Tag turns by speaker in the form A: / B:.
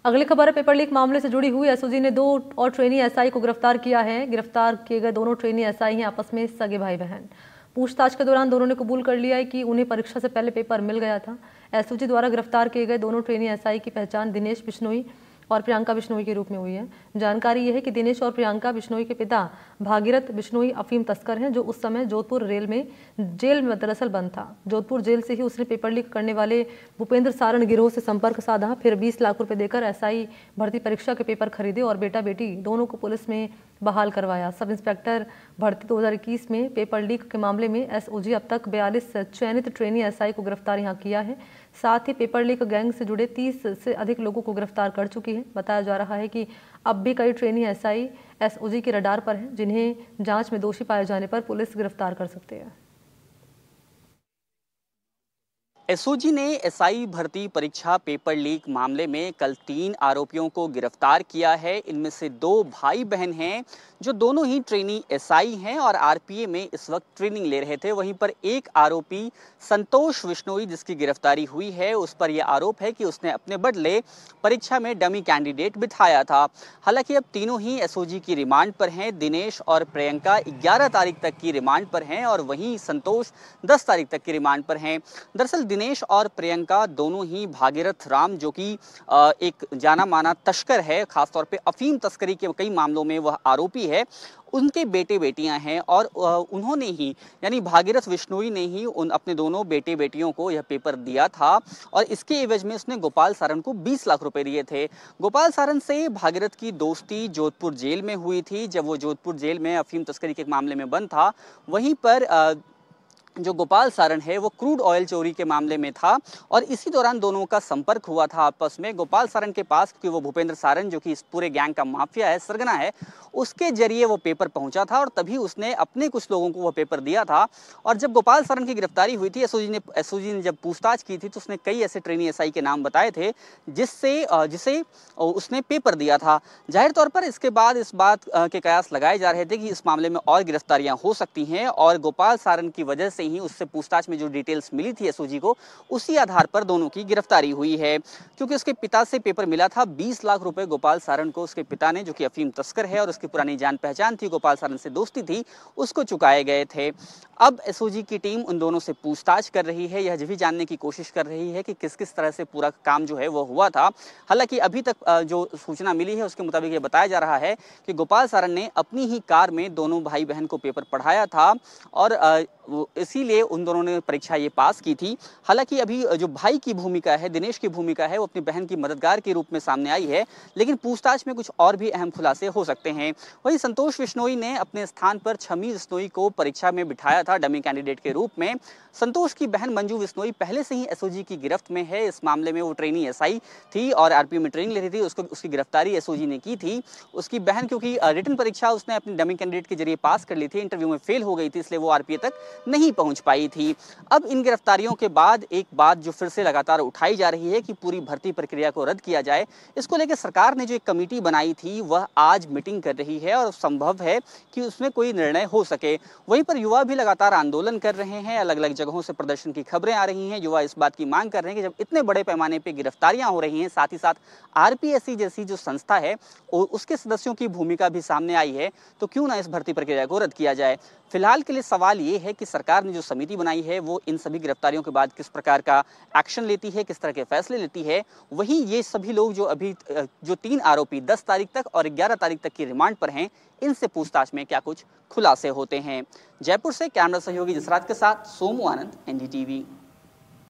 A: अगली खबर है पेपर लीक मामले से जुड़ी हुई। एसओजी ने 2 और ट्रेनी एसआई को गिरफ्तार किया है। गिरफ्तार किए गए दोनों ट्रेनी एसआई हैं आपस में सगे भाई बहन। पूछताछ के दौरान दोनों ने कबूल कर लिया है कि उन्हें परीक्षा से पहले पेपर मिल गया था। एसओजी द्वारा गिरफ्तार किए गए दोनों ट्रेनी एसआई की पहचान दिनेश बिश्नोई और प्रियंका बिश्नोई के रूप में हुई है। जानकारी यह है कि दिनेश और प्रियंका बिश्नोई के पिता भागीरथ बिश्नोई अफीम तस्कर हैं, जो उस समय जोधपुर जेल में दरअसल बंद था। जोधपुर जेल से ही उसने पेपर लीक करने वाले भूपेंद्र सारण गिरोह से संपर्क साधा, फिर 20 लाख रुपए देकर एसआई भर्ती परीक्षा के पेपर खरीदे और बेटा बेटी दोनों को पुलिस में बहाल करवाया। सब इंस्पेक्टर भर्ती 2021 में पेपर लीक के मामले में एसओजी अब तक 42 चयनित ट्रेनी एसआई को गिरफ्तार यहाँ किया है। साथ ही पेपर लीक गैंग से जुड़े 30 से अधिक लोगों को गिरफ्तार कर चुकी है। बताया जा रहा है कि अब भी कई ट्रेनी एसआई एसओजी के रडार पर हैं, जिन्हें जांच में दोषी पाए जाने पर पुलिस गिरफ्तार कर सकती है।
B: एसओजी ने एसआई भर्ती परीक्षा पेपर लीक मामले में कल 3 आरोपियों को गिरफ्तार किया है। इनमें से 2 भाई बहन हैं, जो दोनों ही ट्रेनी एसआई हैं और आरपीए में इस वक्त ट्रेनिंग ले रहे थे। वहीं पर एक आरोपी संतोष बिश्नोई, जिसकी गिरफ्तारी हुई है, उस पर यह आरोप है कि उसने अपने बदले परीक्षा में डमी कैंडिडेट बिठाया था। हालांकि अब तीनों ही एसओजी की रिमांड पर हैं। दिनेश और प्रियंका 11 तारीख तक की रिमांड पर हैं और वहीं संतोष 10 तारीख तक की रिमांड पर हैं। दरअसल दिनेश और प्रियंका दोनों ही भागीरथ राम, जो कि एक जाना माना तस्कर है, खासतौर पे अफीम तस्करी के कई मामलों में वह आरोपी है, उनके बेटे बेटियां हैं और उन्होंने ही यानी भागीरथ बिश्नोई ने ही उन अपने दोनों बेटे बेटियों को यह पेपर दिया था और इसके एवज में उसने गोपाल सारण को 20 लाख रुपए दिए थे। गोपाल सारण से भागीरथ की दोस्ती जोधपुर जेल में हुई थी। जब वो जोधपुर जेल में अफीम तस्करी के मामले में बंद था, वहीं पर जो गोपाल सारण है वो क्रूड ऑयल चोरी के मामले में था और इसी दौरान दोनों का संपर्क हुआ था आपस में। गोपाल सारण के पास, क्योंकि वो भूपेंद्र सारण जो कि इस पूरे गैंग का माफिया है, सरगना है, उसके जरिए वो पेपर पहुंचा था और तभी उसने अपने कुछ लोगों को वो पेपर दिया था। और जब गोपाल सारण की गिरफ्तारी हुई थी, एसओजी ने जब पूछताछ की थी, तो उसने कई ऐसे ट्रेनी एसआई के नाम बताए थे जिसे उसने पेपर दिया था। जाहिर तौर पर इसके बाद इस बात के कयास लगाए जा रहे थे कि इस मामले में और गिरफ्तारियां हो सकती हैं और गोपाल सारण की वजह से ही उससे पूछताछ में जो डिटेल्स मिली थी एसओजी को, उसी आधार पर दोनों की गिरफ्तारी हुई है। क्योंकि उसके पिता से पेपर मिला था 20 लाख रुपए गोपाल सारण को उसके पिता ने, जो कि अफीम तस्कर है और उसकी पुरानी जान पहचान थी, गोपाल सारण से दोस्ती थी, उसको चुकाए गए थे। अब एसओजी की टीम उन दोनों से पूछताछ कर रही है, यह भी जानने की कोशिश कर रही है कि किस किस तरह से पूरा काम जो है वो हुआ था। हालांकि अभी तक जो सूचना मिली है उसके मुताबिक ये बताया जा रहा है कि गोपाल सारण ने अपनी ही कार में दोनों भाई बहन को पेपर पढ़ाया था और इसीलिए उन दोनों ने परीक्षा ये पास की थी। हालांकि अभी जो भाई की भूमिका है, दिनेश की भूमिका है, वो अपनी बहन की मददगार के रूप में सामने आई है, लेकिन पूछताछ में कुछ और भी अहम खुलासे हो सकते हैं। वहीं संतोष बिश्नोई ने अपने स्थान पर छमी बिश्नोई को परीक्षा में बिठाया था डमी कैंडिडेट के रूप में। संतोष की बहन मंजू बिश्नोई पहले से ही एसओजी की गिरफ्त में है। इस मामले में वो ट्रेनी एसआई थी और आरपीओ में ट्रेनिंग ले रही थी, उसकी गिरफ्तारी एसओजी ने की थी। उसकी बहन, क्योंकि रिटन परीक्षा उसने अपनी डमी कैंडिडेट के जरिए पास कर ली थी, इंटरव्यू में फेल हो गई थी, इसलिए वो आरपीए तक नहीं पहुंच पाई थी। अब इन गिरफ्तारियों के बाद एक बात जो फिर से लगातार उठाई जा रही है कि पूरी भर्ती प्रक्रिया को रद्द किया जाए। इसको लेकर सरकार ने जो एक कमेटी बनाई थी वह आज मीटिंग कर रही है और संभव है कि उसमें कोई निर्णय हो सके। वहीं पर युवा भी लगातार आंदोलन कर रहे हैं, अलग अलग जगहों से प्रदर्शन की खबरें आ रही हैं। युवा इस बात की मांग कर रहे हैं कि जब इतने बड़े पैमाने पर गिरफ्तारियां हो रही हैं, साथ ही साथ आरपीएससी जैसी जो संस्था है उसके सदस्यों की भूमिका भी सामने आई है, तो क्यों ना इस भर्ती प्रक्रिया को रद्द किया जाए। फिलहाल के लिए सवाल ये है कि सरकार ने जो समिति बनाई है वो इन सभी गिरफ्तारियों के बाद किस प्रकार का एक्शन लेती है, किस तरह के फैसले लेती है। वहीं ये सभी लोग जो 3 आरोपी 10 तारीख तक और 11 तारीख तक की रिमांड पर हैं, इनसे पूछताछ में क्या कुछ खुलासे होते हैं। जयपुर से कैमरा सहयोगी जसराज के साथ सोमू आनंद, एनडीटीवी।